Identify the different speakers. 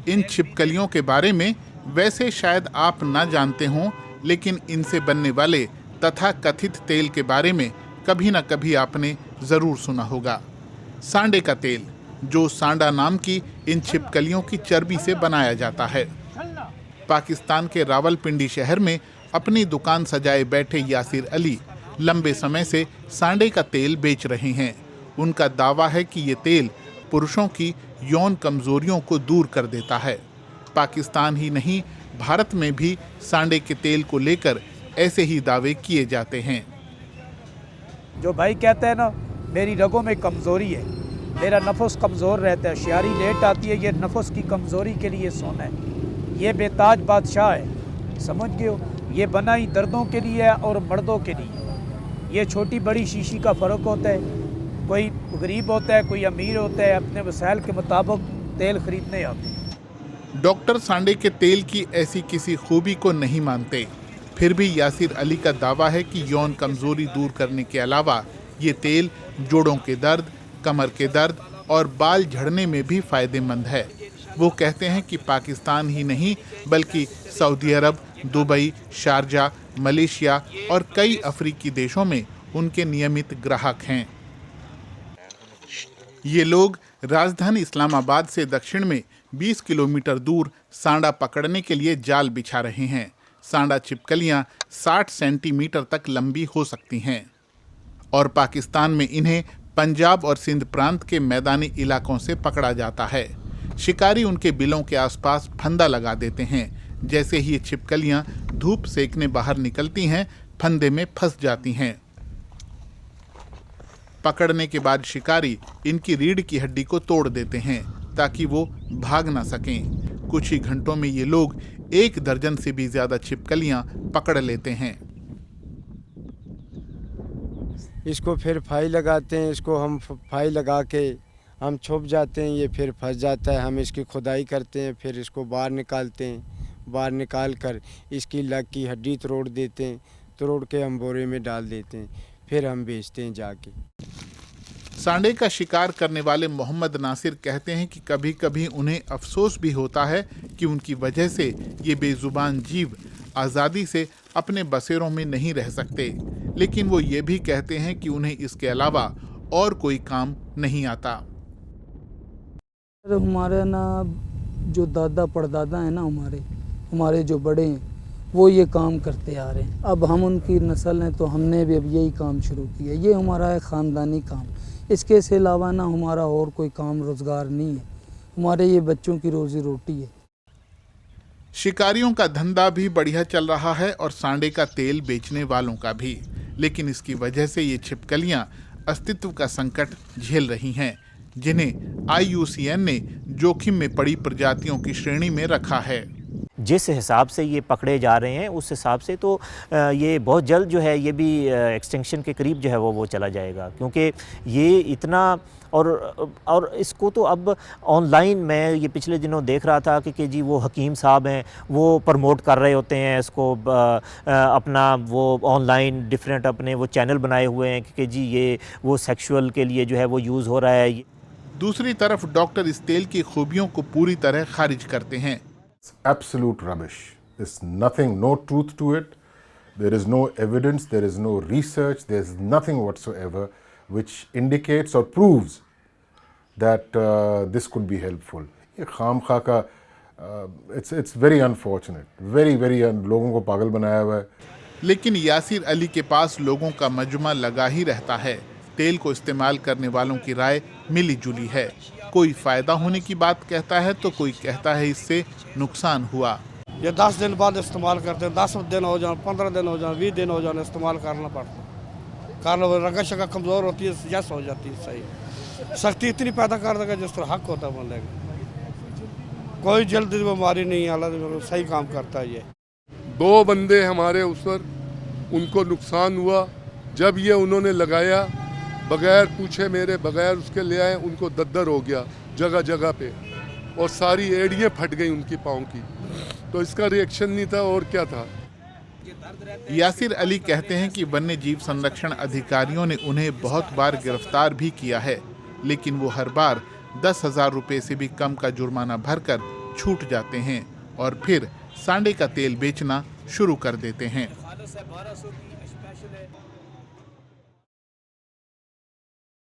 Speaker 1: इन छिपकलियों के बारे में वैसे शायद आप ना जानते हों, लेकिन इनसे बनने वाले तथा कथित तेल के बारे में कभी ना कभी आपने जरूर सुना होगा। सांडे का तेल, जो सांडा नाम की इन छिपकलियों की चर्बी से बनाया जाता है। पाकिस्तान के रावलपिंडी शहर में अपनी दुकान सजाए बैठे यासिर अली लंबे समय से सांडे का तेल बेच रहे हैं। उनका दावा है कि ये तेल पुरुषों की यौन कमजोरियों को दूर कर देता है। पाकिस्तान ही नहीं, भारत में भी सांडे के तेल को लेकर ऐसे ही दावे किए जाते हैं।
Speaker 2: जो भाई कहते हैं ना, मेरी रगों में कमज़ोरी है, मेरा नफस कमज़ोर रहता है, शियारी लेट आती है, ये नफस की कमज़ोरी के लिए सोना है। ये बेताज बादशाह है, समझ गए हो? ये बना ही दर्दों के लिए है और मर्दों के लिए। ये छोटी बड़ी शीशी का फ़र्क होता है, कोई गरीब होता है, कोई अमीर होता है, अपने वसाइल के मुताबिक तेल खरीदने आते हैं।
Speaker 1: डॉक्टर सांडे के तेल की ऐसी किसी खूबी को नहीं मानते, फिर भी यासिर अली का दावा है कि यौन कमजोरी दूर करने के अलावा ये तेल जोड़ों के दर्द, कमर के दर्द और बाल झड़ने में भी फायदेमंद है। वो कहते हैं कि पाकिस्तान ही नहीं बल्कि सऊदी अरब, दुबई, शारजा, मलेशिया और कई अफ्रीकी देशों में उनके नियमित ग्राहक हैं। ये लोग राजधानी इस्लामाबाद से दक्षिण में 20 किलोमीटर दूर सांडा पकड़ने के लिए जाल बिछा रहे हैं। सांडा छिपकलियां 60 सेंटीमीटर तक लंबी हो सकती हैं और पाकिस्तान में इन्हें पंजाब और सिंध प्रांत के मैदानी इलाकों से पकड़ा जाता है। शिकारी उनके बिलों के आसपास फंदा लगा देते हैं। जैसे ही ये छिपकलियां धूप सेकने बाहर निकलती हैं, फंदे में फंस जाती हैं। पकड़ने के बाद शिकारी इनकी रीढ़ की हड्डी को तोड़ देते हैं ताकि वो भाग ना सकें। कुछ ही घंटों में ये लोग 1 दर्जन से भी ज्यादा छिपकलियां पकड़ लेते हैं।
Speaker 3: इसको फिर फाई लगाते हैं, इसको हम फाई लगा के हम छुप जाते हैं, ये फिर फंस जाता है। हम इसकी खुदाई करते हैं, फिर इसको बाहर निकालते हैं। बाहर निकाल कर इसकी लग की हड्डी तोड़ देते हैं, तोड़ के हम बोरे में डाल देते हैं, फिर हम बेचते हैं जाके।
Speaker 1: सांडे का शिकार करने वाले मोहम्मद नासिर कहते हैं कि कभी कभी उन्हें अफसोस भी होता है कि उनकी वजह से ये बेजुबान जीव आज़ादी से अपने बसेरों में नहीं रह सकते, लेकिन वो ये भी कहते हैं कि उन्हें इसके अलावा और कोई काम नहीं आता।
Speaker 4: हमारे ना जो दादा परदादा है ना, हमारे जो बड़े हैं वो ये काम करते आ रहे हैं। अब हम उनकी नस्ल हैं तो हमने भी अब यही काम शुरू किया। ये हमारा है ख़ानदानी काम, इसके से अलावा ना हमारा और कोई काम रोज़गार नहीं है। हमारे ये बच्चों की रोज़ी रोटी है।
Speaker 1: शिकारियों का धंधा भी बढ़िया चल रहा है और सांडे का तेल बेचने वालों का भी, लेकिन इसकी वजह से ये छिपकलियां अस्तित्व का संकट झेल रही हैं, जिन्हें IUCN ने जोखिम में पड़ी प्रजातियों की श्रेणी में रखा है।
Speaker 5: जिस हिसाब से ये पकड़े जा रहे हैं उस हिसाब से तो ये बहुत जल्द जो है ये भी एक्सटिंक्शन के करीब जो है वो चला जाएगा, क्योंकि ये इतना और इसको तो अब ऑनलाइन मैं ये पिछले दिनों देख रहा था कि जी वो हकीम साहब हैं, वो प्रमोट कर रहे होते हैं इसको, अपना वो ऑनलाइन डिफरेंट अपने वो चैनल बनाए हुए हैं कि जी ये वो सेक्सुअल के लिए जो है वो यूज़ हो रहा है।
Speaker 1: दूसरी तरफ डॉक्टर इस तेल की खूबियों को पूरी तरह खारिज करते हैं।
Speaker 6: Absolute rubbish. There's nothing, no truth to it. There is no evidence, there is no research, there's nothing whatsoever which indicates or proves that this could be helpful. ये खामखा का it's very unfortunate, very लोगों को पागल बनाया हुआ है।
Speaker 1: लेकिन यासिर अली के पास लोगों का मजमा लगा ही रहता है। तेल को इस्तेमाल करने वालों की राय मिली जुली है। कोई फायदा होने की बात कहता है तो कोई कहता है इससे नुकसान हुआ।
Speaker 7: ये 10 दिन बाद इस्तेमाल करते हैं, 10 दिन हो जाए, 15 दिन हो जाए, 20 दिन हो जाए, इस्तेमाल करना पड़ता है। कारण रगा शगा कमज़ोर होती है, जस हो जाती है। सही सख्ती इतनी पैदा कर देगा जिस तरह हक होता है बंदे का। कोई जल्दी बीमारी नहीं, हालांकि सही काम करता है। ये
Speaker 8: 2 बंदे हमारे उस पर उनको नुकसान हुआ जब ये उन्होंने लगाया, बगैर पूछे मेरे, बगैर उसके ले आए, उनको दद्दर हो गया जगह जगह पे और सारी एड़ियाँ फट गई उनकी पाँव की। तो इसका रिएक्शन नहीं था और क्या था।
Speaker 1: यासिर अली कहते हैं कि वन्य जीव संरक्षण अधिकारियों ने उन्हें बहुत बार गिरफ्तार भी किया है, लेकिन वो हर बार 10,000 रुपये से भी कम का जुर्माना भरकर छूट जाते हैं और फिर सांडे का तेल बेचना शुरू कर देते हैं।